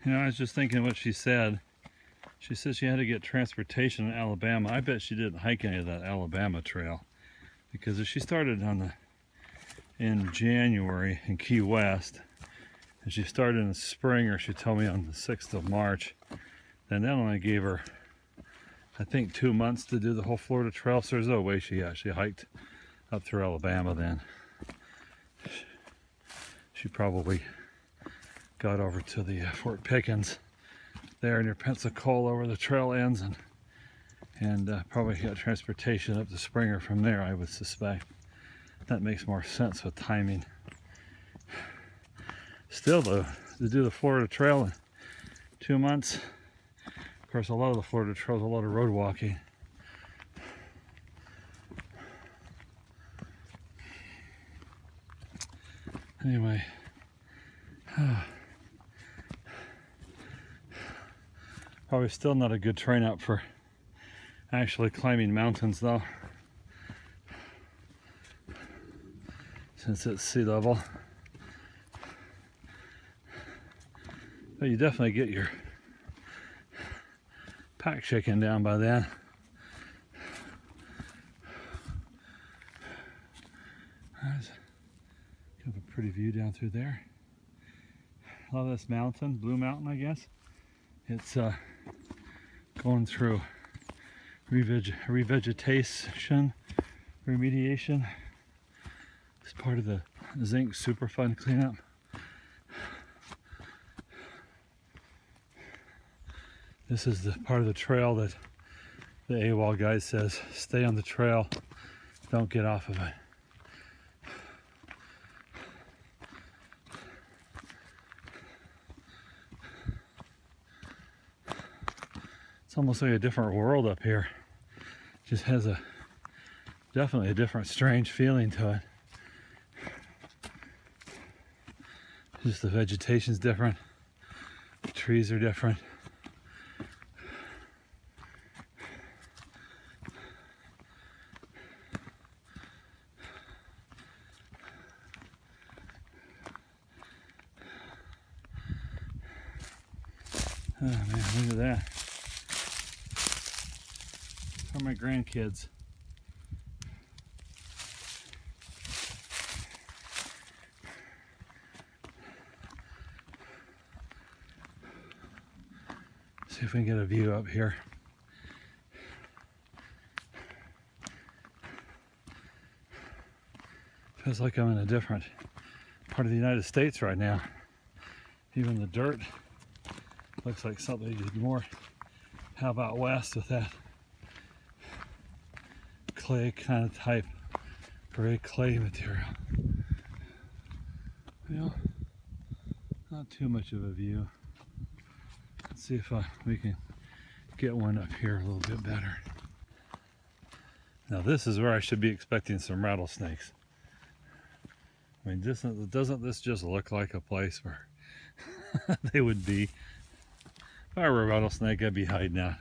You know, I was just thinking what she said. She said she had to get transportation in Alabama. I bet she didn't hike any of that Alabama trail, because if she started in January in Key West, and she started in the spring, or she told me on the 6th of March, then that only gave her, I think, 2 months to do the whole Florida trail. So there's no way she actually hiked up through Alabama then. She probably got over to the Fort Pickens there near Pensacola where the trail ends, and probably got transportation up to Springer from there, I would suspect. That makes more sense with timing. Still though, to do the Florida trail in 2 months, of course a lot of the Florida trails, a lot of road walking. Anyway, probably still not a good train up for actually climbing mountains though, since it's sea level. But you definitely get your pack shaken down by then. There's kind of a pretty view down through there. I love this mountain, Blue Mountain, I guess. It's going through revegetation, remediation. It's part of the zinc Superfund cleanup. This is the part of the trail that the AWOL guide says, stay on the trail, don't get off of it. It's almost like a different world up here. Just has definitely a different strange feeling to it. Just the vegetation's different, the trees are different. Oh man, look at that. For my grandkids. See if we can get a view up here. Feels like I'm in a different part of the United States right now. Even the dirt looks like something you'd more have out west with that clay kind of type, gray clay material. Well, not too much of a view. Let's see if we can get one up here a little bit better. Now this is where I should be expecting some rattlesnakes. I mean, doesn't this just look like a place where they would be? If I were a rattlesnake, I'd be hiding out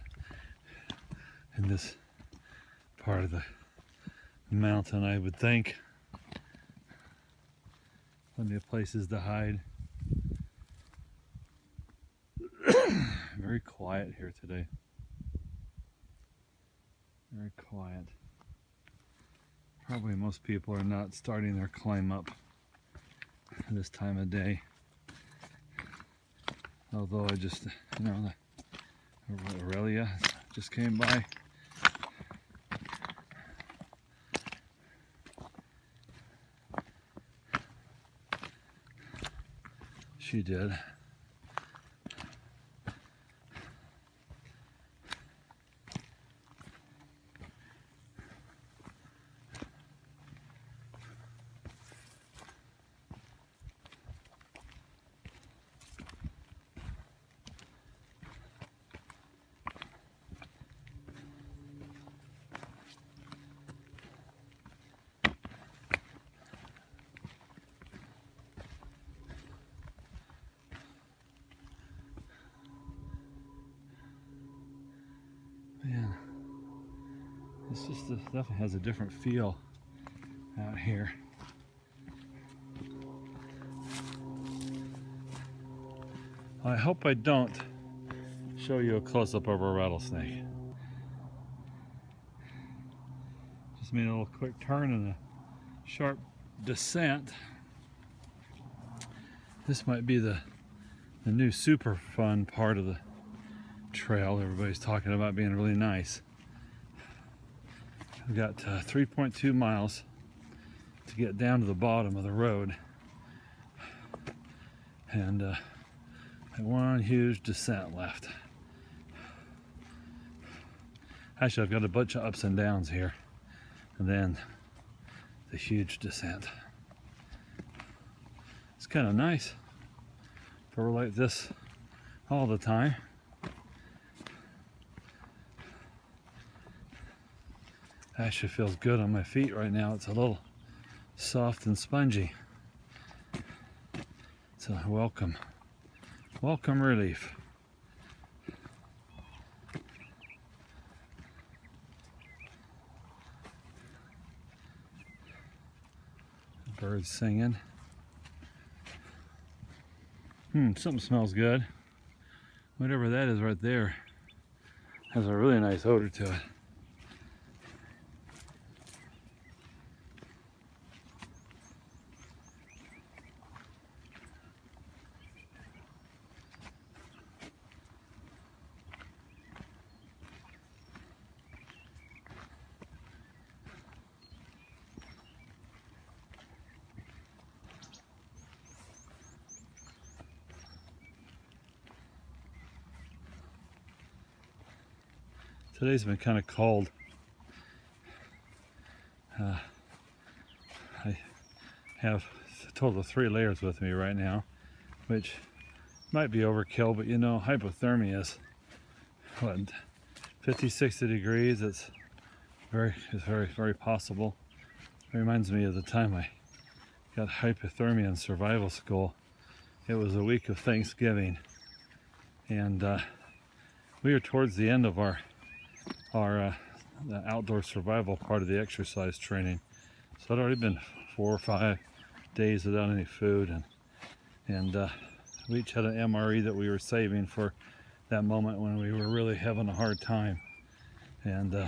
in this part of the mountain, I would think. Plenty of places to hide. Very quiet here today. Very quiet. Probably most people are not starting their climb up this time of day. Although I just, you know, the Aurelia just came by. She did. Man, this just definitely has a different feel out here. I hope I don't show you a close-up of a rattlesnake. Just made a little quick turn and a sharp descent. This might be the new super fun part of the trail. Everybody's talking about being really nice. We've got 3.2 miles to get down to the bottom of the road, and one huge descent left. Actually, I've got a bunch of ups and downs here, and then the huge descent. It's kind of nice for like this all the time. Actually feels good on my feet right now. It's a little soft and spongy. It's a welcome relief. Birds singing. Something smells good. Whatever that is right there has a really nice odor to it. Today's been kind of cold. I have a total of 3 layers with me right now, which might be overkill, but you know, hypothermia is what, 50, 60 degrees. It's very, very possible. It reminds me of the time I got hypothermia in survival school. It was a week of Thanksgiving, and we were towards the end of our the outdoor survival part of the exercise training. So I'd already been 4 or 5 days without any food, and we each had an MRE that we were saving for that moment when we were really having a hard time. And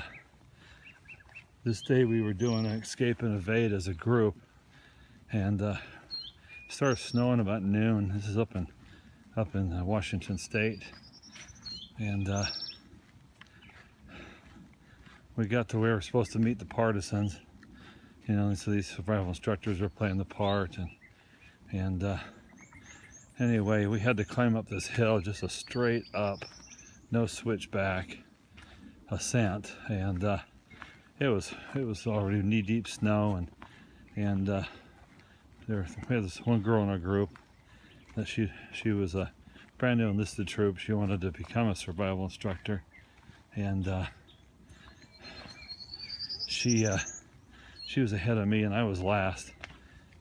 this day we were doing an escape and evade as a group, and it started snowing about noon. This is up in Washington State, and we got to where we were supposed to meet the partisans, you know, and so these survival instructors were playing the part, and anyway, we had to climb up this hill, just a straight up, no switchback ascent, and it was already knee-deep snow, and we had this one girl in our group that she was a brand new enlisted troop. She wanted to become a survival instructor, and she was ahead of me and I was last,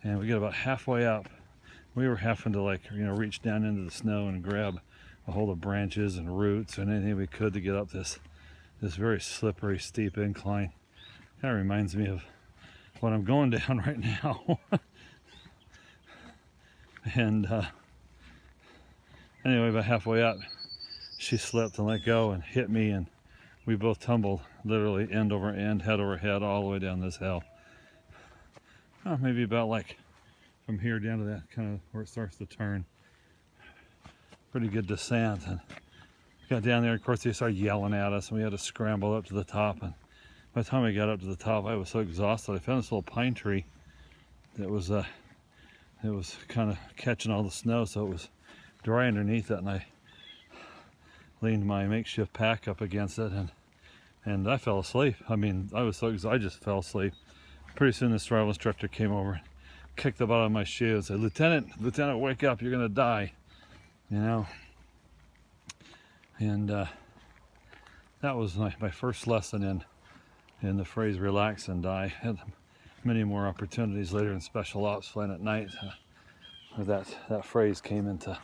and we got about halfway up. We were having to, like, you know, reach down into the snow and grab a hold of branches and roots and anything we could to get up this very slippery, steep incline. Kind of reminds me of what I'm going down right now. And anyway, about halfway up, she slipped and let go and hit me, and we both tumbled literally end over end, head over head, all the way down this hill. Maybe about like from here down to that kind of where it starts to turn. Pretty good descent, and got down there. Of course, they started yelling at us, and we had to scramble up to the top. And by the time we got up to the top, I was so exhausted. I found this little pine tree that was it was kind of catching all the snow, so it was dry underneath it, and I leaned my makeshift pack up against it, and I fell asleep. I mean, I was so exhausted, I just fell asleep. Pretty soon the survival instructor came over and kicked the bottom of my shoe and said, Lieutenant, wake up, you're gonna die, you know. And that was my first lesson in the phrase relax and die. I had many more opportunities later in special ops flying at night where that phrase came into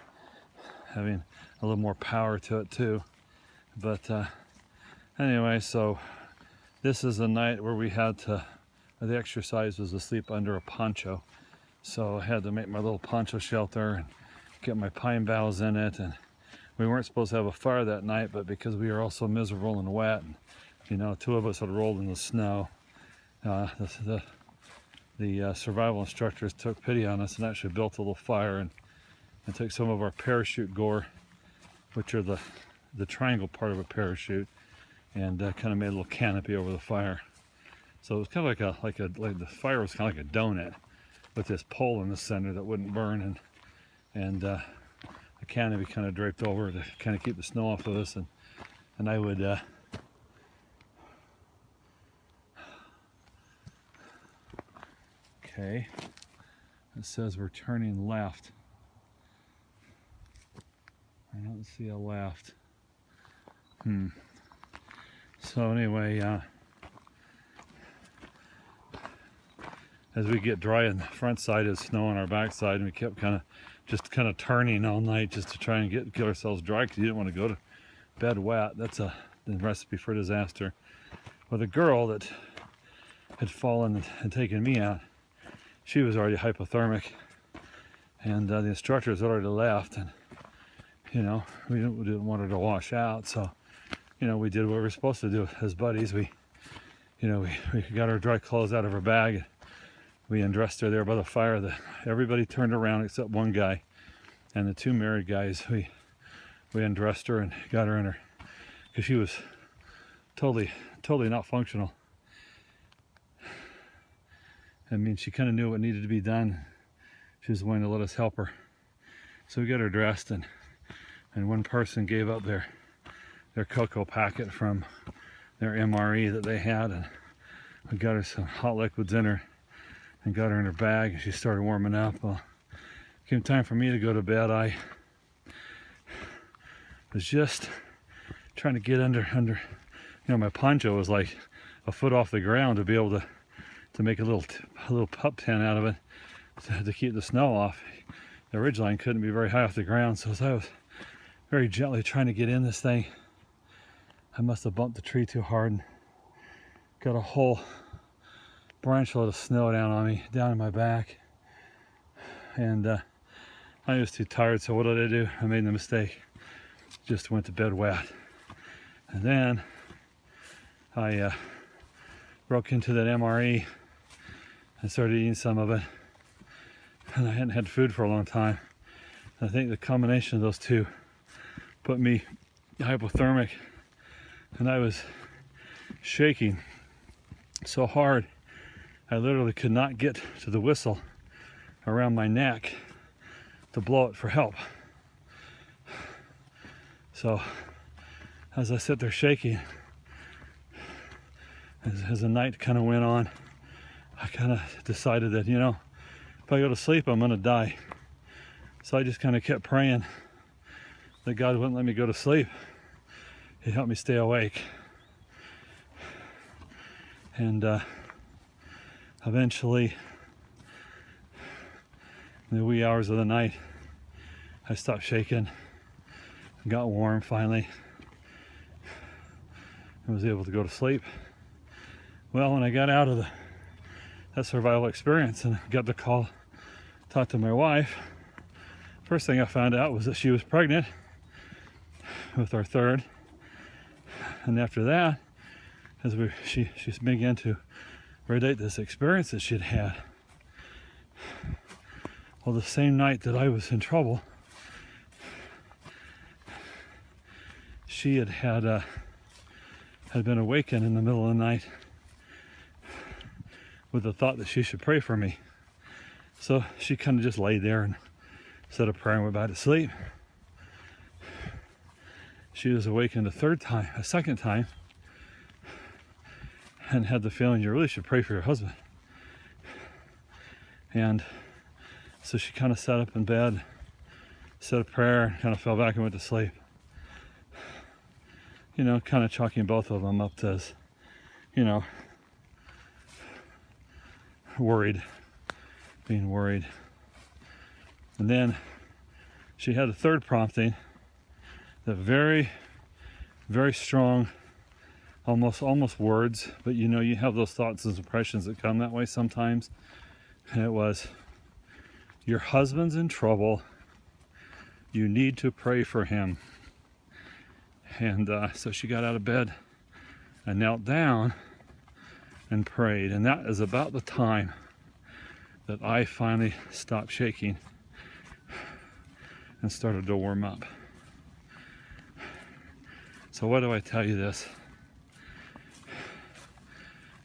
having a little more power to it too. But anyway, so this is a night where we had to, the exercise was to sleep under a poncho. So I had to make my little poncho shelter and get my pine boughs in it. And we weren't supposed to have a fire that night, but because we were all so miserable and wet, and, you know, 2 of us had rolled in the snow, the survival instructors took pity on us and actually built a little fire and took some of our parachute gore, which are the triangle part of a parachute, and kind of made a little canopy over the fire. So it was kind of like the fire was kind of like a donut with this pole in the center that wouldn't burn, and the canopy kind of draped over to kind of keep the snow off of us, and I would okay, it says we're turning left. I don't see a left. So anyway, as we get dry on the front side, it's snow on our back side, and we kept kind of turning all night just to try and get ourselves dry, because you didn't want to go to bed wet. That's the recipe for disaster. Well, the girl that had fallen and taken me out, she was already hypothermic, and the instructors had already left, and you know, we didn't want her to wash out, so you know, we did what we were supposed to do as buddies. We got our dry clothes out of her bag. We undressed her there by the fire. Everybody turned around except one guy, and the 2 married guys. We undressed her and got her in her, because she was totally not functional. I mean, she kind of knew what needed to be done. She was willing to let us help her. So we got her dressed, and one person gave up their cocoa packet from their MRE that they had, and we got her some hot liquids in her and got her in her bag, and she started warming up. Well, it came time for me to go to bed. I was just trying to get under, you know, my poncho was like a foot off the ground to be able to make a little pup tent out of it to keep the snow off. The ridgeline couldn't be very high off the ground, so as I was very gently trying to get in this thing, I must have bumped the tree too hard and got a whole branchload of snow down on me, down in my back. And I was too tired, so what did I do? I made the mistake. Just went to bed wet. And then I broke into that MRE and started eating some of it. And I hadn't had food for a long time. And I think the combination of those two put me hypothermic, and I was shaking so hard I literally could not get to the whistle around my neck to blow it for help. So as I sit there shaking, as the night kind of went on, I kind of decided that, you know, if I go to sleep, I'm going to die. So I just kind of kept praying that God wouldn't let me go to sleep. He'd help me stay awake. And eventually, in the wee hours of the night, I stopped shaking and got warm finally. I was able to go to sleep. Well, when I got out of that survival experience and got the call, talked to my wife, first thing I found out was that she was pregnant with our third. And after that, as she began to relate this experience that she'd had. Well, the same night that I was in trouble, she had been awakened in the middle of the night with the thought that she should pray for me. So she kind of just laid there and said a prayer and went back to sleep. She was awakened a second time, and had the feeling you really should pray for your husband. And so she kind of sat up in bed, said a prayer, and kind of fell back and went to sleep. You know, kind of chalking both of them up to, you know, being worried. And then she had a third prompting, that very, very strong, almost words, but you know, you have those thoughts and impressions that come that way sometimes. And it was, your husband's in trouble, You need to pray for him. And so she got out of bed and knelt down and prayed. And that is about the time that I finally stopped shaking and started to warm up. So why do I tell you this?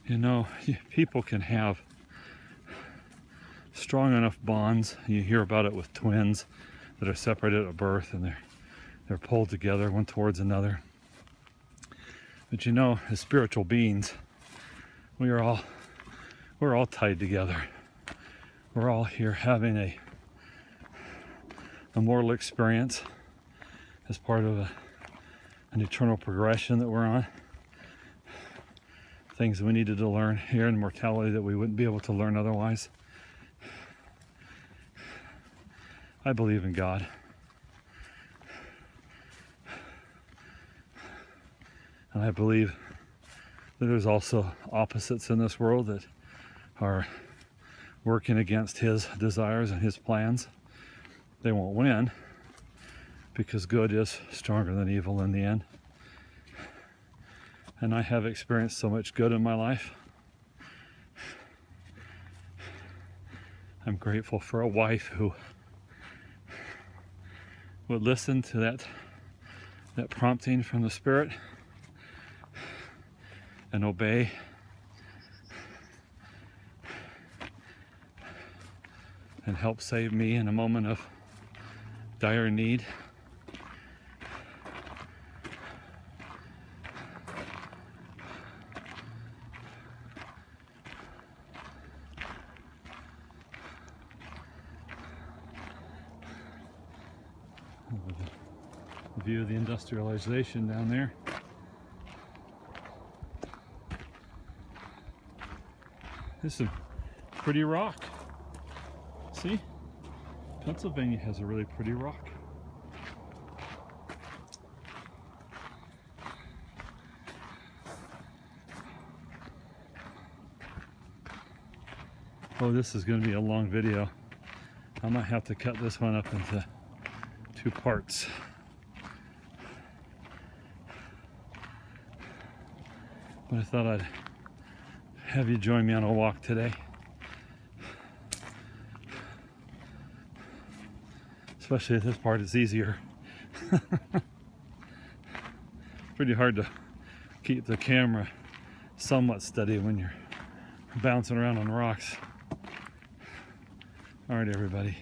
You know, people can have strong enough bonds. You hear about it with twins that are separated at birth, and they're pulled together one towards another. But you know, as spiritual beings, we're all tied together. We're all here having a mortal experience as part of an eternal progression that we're on. Things we needed to learn here in mortality that we wouldn't be able to learn otherwise. I believe in God. And I believe that there's also opposites in this world that are working against his desires and his plans. They won't win because good is stronger than evil in the end. And I have experienced so much good in my life. I'm grateful for a wife who would listen to that prompting from the Spirit and obey. And help save me in a moment of dire need. The view of the industrialization down there. This is pretty rock. See? Pennsylvania has a really pretty rock. Oh, this is going to be a long video. I might have to cut this one up into 2 parts. But I thought I'd have you join me on a walk today. Especially if this part is easier. Pretty hard to keep the camera somewhat steady when you're bouncing around on rocks. All right, everybody.